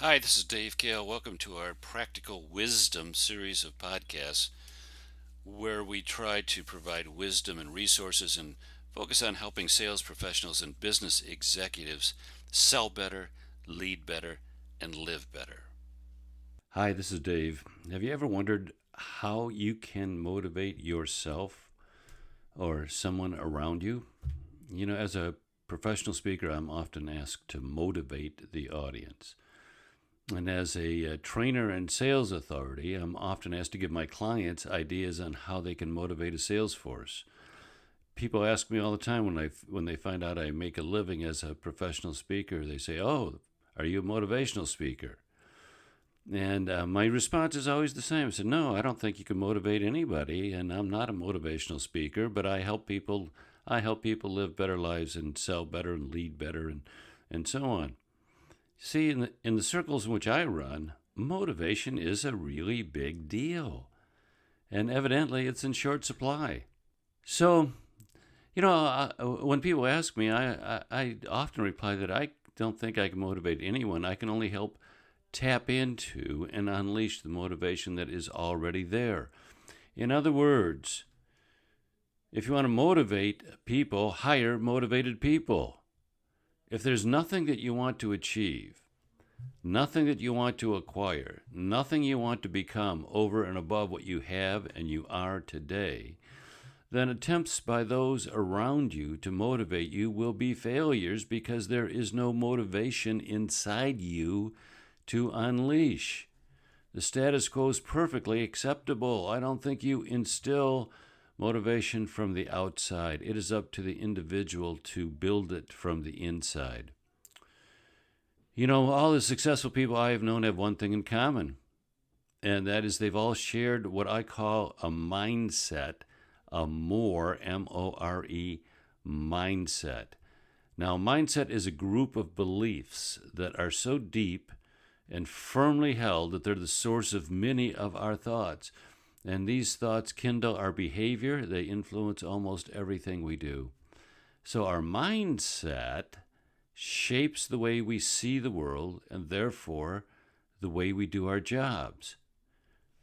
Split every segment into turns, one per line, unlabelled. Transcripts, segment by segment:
Hi, this is Dave Kahle. Welcome to our Practical Wisdom series of podcasts where we try to provide wisdom and resources and focus on helping sales professionals and business executives sell better, lead better, and live better. Hi, this is Dave. Have you ever wondered how you can motivate yourself or someone around you? As a professional speaker, I'm often asked to motivate the audience. And as a trainer and sales authority, I'm often asked to give my clients ideas on how they can motivate a sales force. People ask me all the time when they find out I make a living as a professional speaker, they say, "Oh, are you a motivational speaker?" And my response is always the same. I said, "No, I don't think you can motivate anybody, and I'm not a motivational speaker, but I help people. I help people live better lives and sell better and lead better and so on." See, in the circles in which I run, motivation is a really big deal. And evidently, it's in short supply. So, when people ask me, I often reply that I don't think I can motivate anyone. I can only help tap into and unleash the motivation that is already there. In other words, if you want to motivate people, hire motivated people. If there's nothing that you want to achieve, nothing that you want to acquire, nothing you want to become over and above what you have and you are today, then attempts by those around you to motivate you will be failures because there is no motivation inside you to unleash. The status quo is perfectly acceptable. I don't think you instill motivation from the outside. It is up to the individual to build it from the inside. All the successful people I have known have one thing in common, and that is they've all shared what I call a mindset, a more, M-O-R-E, mindset. Now, mindset is a group of beliefs that are so deep and firmly held that they're the source of many of our thoughts. And these thoughts kindle our behavior. They influence almost everything we do. So our mindset shapes the way we see the world and therefore the way we do our jobs.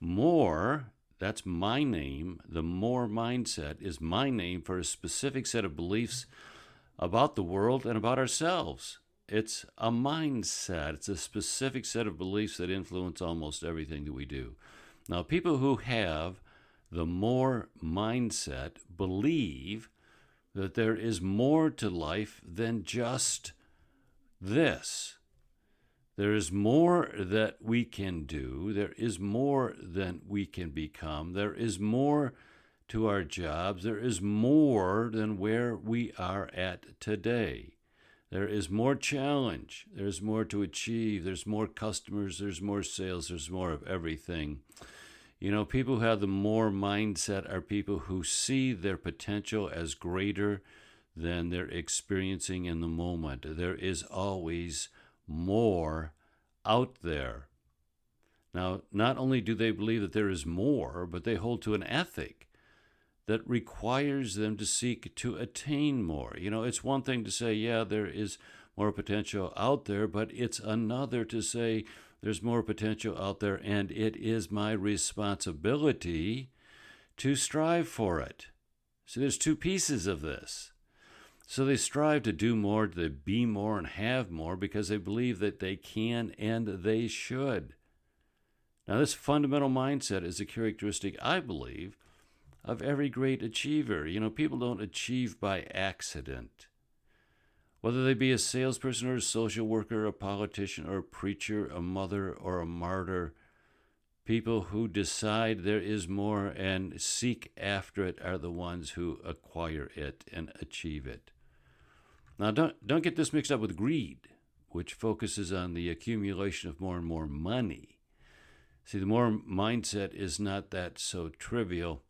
More, that's my name. The more mindset is my name for a specific set of beliefs about the world and about ourselves. It's a mindset. It's a specific set of beliefs that influence almost everything that we do. Now, people who have the more mindset believe that there is more to life than just this. There is more that we can do. There is more than we can become. There is more to our jobs. There is more than where we are at today. There is more challenge. There's more to achieve. There's more customers. There's more sales. There's more of everything. People who have the more mindset are people who see their potential as greater than they're experiencing in the moment. There is always more out there. Now, not only do they believe that there is more, but they hold to an ethic that requires them to seek to attain more. It's one thing to say, yeah, there is more potential out there, but it's another to say there's more potential out there, and it is my responsibility to strive for it. So there's two pieces of this. So they strive to do more, to be more, and have more because they believe that they can and they should. Now, this fundamental mindset is a characteristic, I believe, of every great achiever. People don't achieve by accident. Whether they be a salesperson or a social worker, a politician or a preacher, a mother or a martyr, people who decide there is more and seek after it are the ones who acquire it and achieve it. Now, don't get this mixed up with greed, which focuses on the accumulation of more and more money. See, the more mindset is not that so trivial.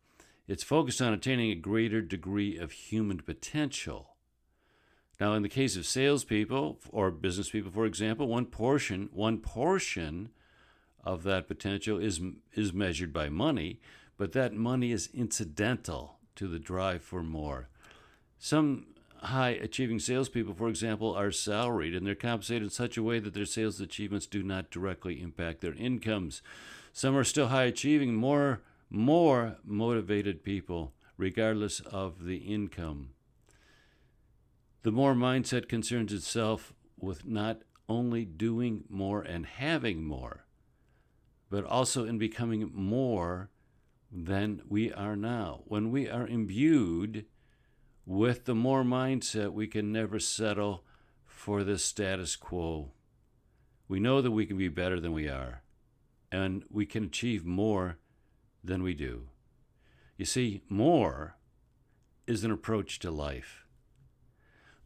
It's focused on attaining a greater degree of human potential. Now, in the case of salespeople or business people, for example, one portion of that potential is measured by money, but that money is incidental to the drive for more. Some high achieving salespeople, for example, are salaried and they're compensated in such a way that their sales achievements do not directly impact their incomes. Some are still high achieving, more motivated people, regardless of the income. The more mindset concerns itself with not only doing more and having more, but also in becoming more than we are now. When we are imbued with the more mindset, we can never settle for the status quo. We know that we can be better than we are, and we can achieve more than we do. You see, more is an approach to life.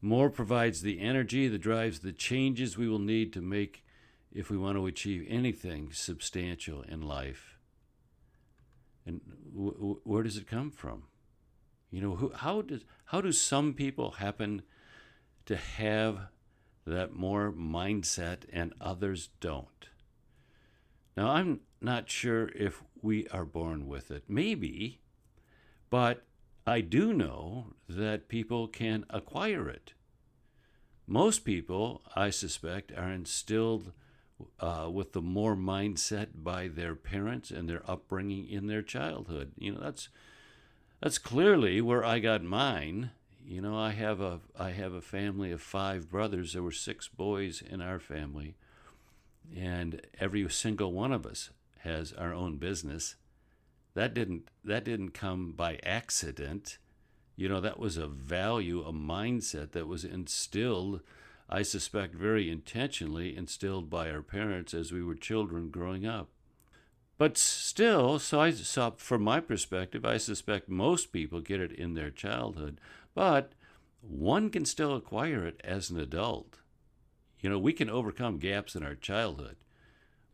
More provides the energy that drives the changes we will need to make if we want to achieve anything substantial in life. And where does it come from? You know, how do some people happen to have that more mindset and others don't? Now, I'm not sure if we are born with it. Maybe, but I do know that people can acquire it. Most people, I suspect, are instilled with the more mindset by their parents and their upbringing in their childhood. You know, that's clearly where I got mine. You know, I have a family of 5 brothers. There were 6 boys in our family, and every single one of us has our own business. That didn't come by accident. You know, that was a value, a mindset that was instilled, I suspect very intentionally instilled by our parents as we were children growing up. But still, so from my perspective, I suspect most people get it in their childhood, but one can still acquire it as an adult. You know, we can overcome gaps in our childhood.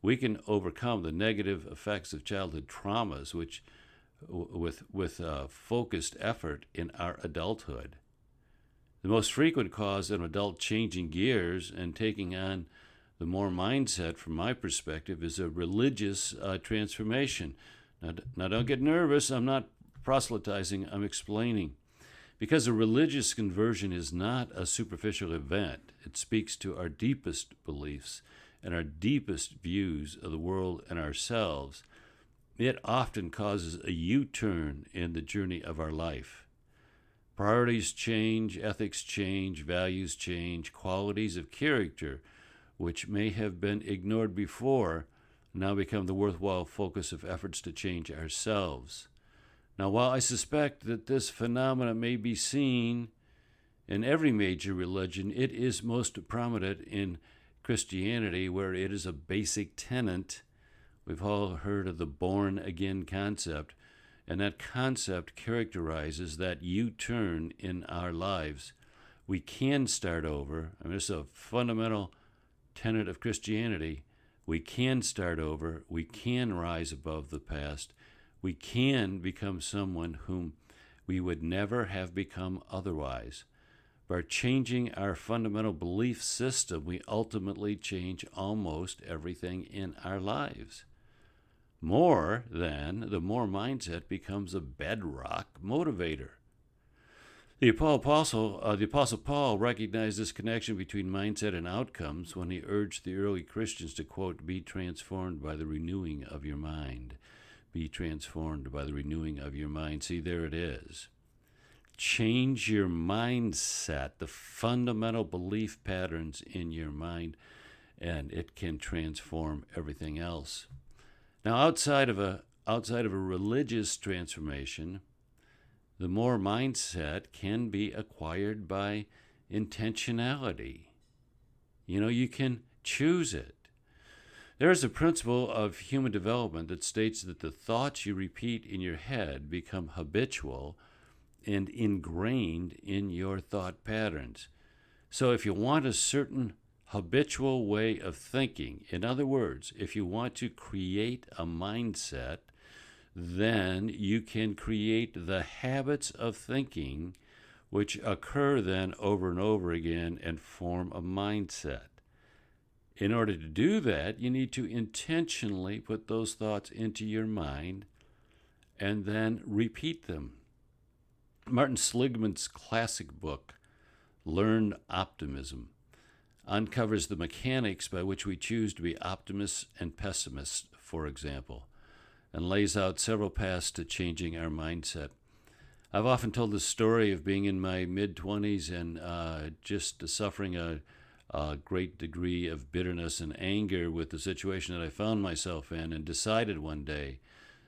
We can overcome the negative effects of childhood traumas, which with focused effort in our adulthood. The most frequent cause of an adult changing gears and taking on the more mindset, from my perspective, is a religious transformation. Now, don't get nervous. I'm not proselytizing. I'm explaining. Because a religious conversion is not a superficial event. It speaks to our deepest beliefs and our deepest views of the world and ourselves. It often causes a U-turn in the journey of our life. Priorities change, ethics change, values change, qualities of character, which may have been ignored before, now become the worthwhile focus of efforts to change ourselves. Now, while I suspect that this phenomenon may be seen in every major religion, it is most prominent in Christianity, where it is a basic tenet. We've all heard of the born-again concept, and that concept characterizes that U-turn in our lives. We can start over. I mean, it's a fundamental tenet of Christianity. We can start over. We can rise above the past. We can become someone whom we would never have become otherwise. By changing our fundamental belief system, we ultimately change almost everything in our lives. The more mindset becomes a bedrock motivator. The Apostle Paul recognized this connection between mindset and outcomes when he urged the early Christians to, quote, be transformed by the renewing of your mind. Be transformed by the renewing of your mind. See, there it is. Change your mindset, the fundamental belief patterns in your mind, and it can transform everything else. Now, outside of a religious transformation, the more mindset can be acquired by intentionality. You know, you can choose it. There is a principle of human development that states that the thoughts you repeat in your head become habitual and ingrained in your thought patterns. So if you want a certain habitual way of thinking, in other words, if you want to create a mindset, then you can create the habits of thinking which occur then over and over again and form a mindset. In order to do that, you need to intentionally put those thoughts into your mind and then repeat them. Martin Seligman's classic book, Learned Optimism uncovers the mechanics by which we choose to be optimists and pessimists, for example, and lays out several paths to changing our mindset. I've often told the story of being in my mid-20s and just suffering a great degree of bitterness and anger with the situation that I found myself in, and decided one day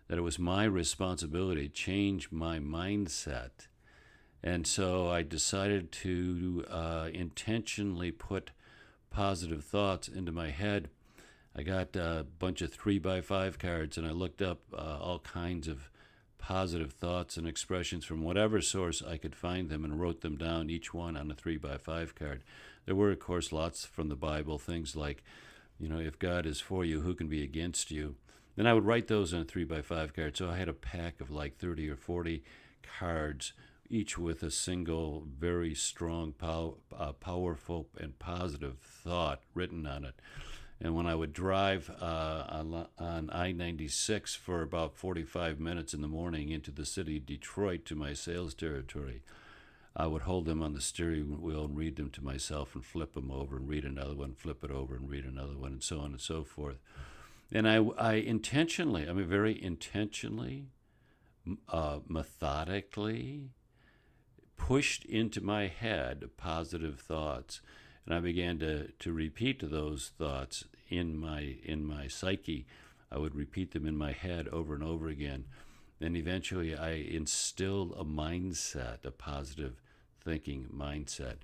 that it was my responsibility to change my mindset. And so I decided to intentionally put positive thoughts into my head. I got a bunch of 3x5 cards, and I looked up all kinds of positive thoughts and expressions from whatever source I could find them, and wrote them down, each one on a 3x5 card. There were, of course, lots from the Bible, things like, if God is for you, who can be against you? Then I would write those on a 3x5 card. So I had a pack of like 30 or 40 cards, each with a single, very strong, powerful, and positive thought written on it. And when I would drive on I-96 for about 45 minutes in the morning into the city of Detroit to my sales territory, I would hold them on the steering wheel and read them to myself, and flip them over and read another one, flip it over and read another one, and so on and so forth. And I intentionally, very intentionally, methodically pushed into my head positive thoughts, and I began to repeat those thoughts in my psyche. I would repeat them in my head over and over again, and eventually I instilled a mindset, a positive thinking mindset.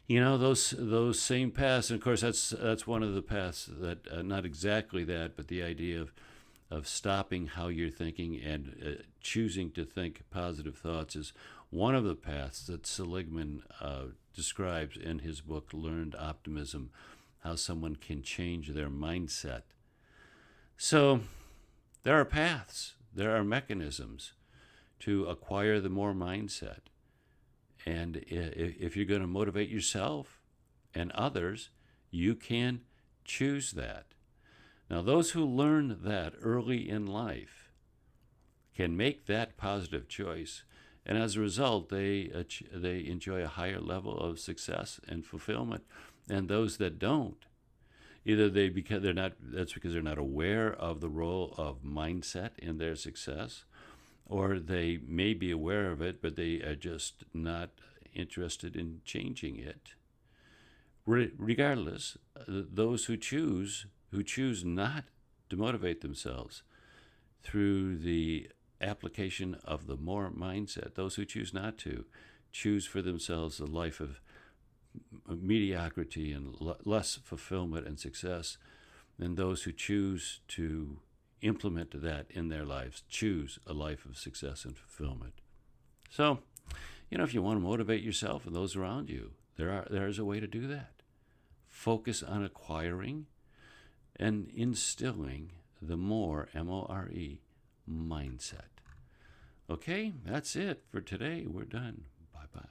Those same paths, and of course that's one of the paths that not exactly that, but the idea of stopping how you're thinking and choosing to think positive thoughts is one of the paths that Seligman describes in his book Learned Optimism, how someone can change their mindset. So there are paths, there are mechanisms to acquire the more mindset. And if you're going to motivate yourself and others, you can choose that. Now, those who learn that early in life can make that positive choice, and as a result, they enjoy a higher level of success and fulfillment. And those that don't, either because they're not aware of the role of mindset in their success, or they may be aware of it, but they are just not interested in changing it. Regardless, those who choose not to motivate themselves through the application of the more mindset, those who choose not to, choose for themselves a life of mediocrity and less fulfillment and success, and those who choose to implement that in their lives choose a life of success and fulfillment. So, if you want to motivate yourself and those around you, there is a way to do that. Focus on acquiring and instilling the more, M-O-R-E, mindset. Okay, that's it for today. We're done. Bye-bye.